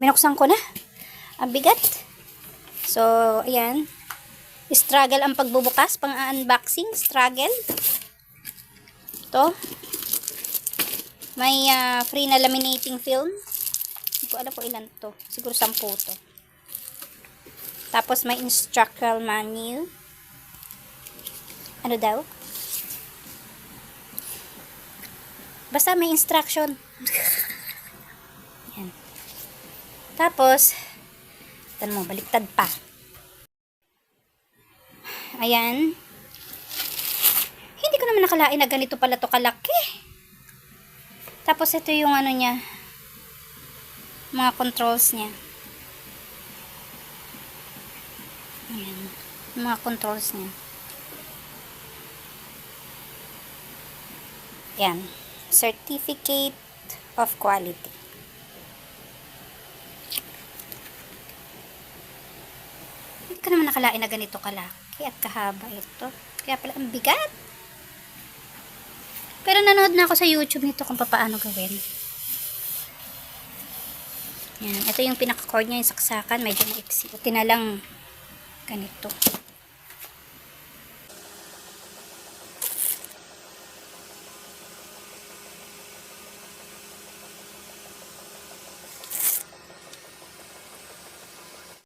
Binuksan ko na. Ang bigat. So, ayan. Struggle ang pagbubukas. Pang-unboxing. Struggle. Ito. May free na laminating film. Hindi ko alam kung ilan to. Siguro 10 to. Tapos may instructional manual. Ano daw? Basta may instruction. Yan. Tapos, ito mo, baliktad pa. Ayan. Hindi ko naman nakalain na ganito pala to kalaki. Tapos, ito yung ano niya. Mga controls niya. Ayan. Mga controls niya. Ayan. Certificate of quality. Hindi ko naman nakalain na ganito kalaki at kahaba ito. Kaya pala ang bigat. Pero nanood na ako sa YouTube nito kung paano gawin. Yan. Ito yung pinaka-cord niya, yung saksakan. Medyo maiksi. Buti na lang ganito.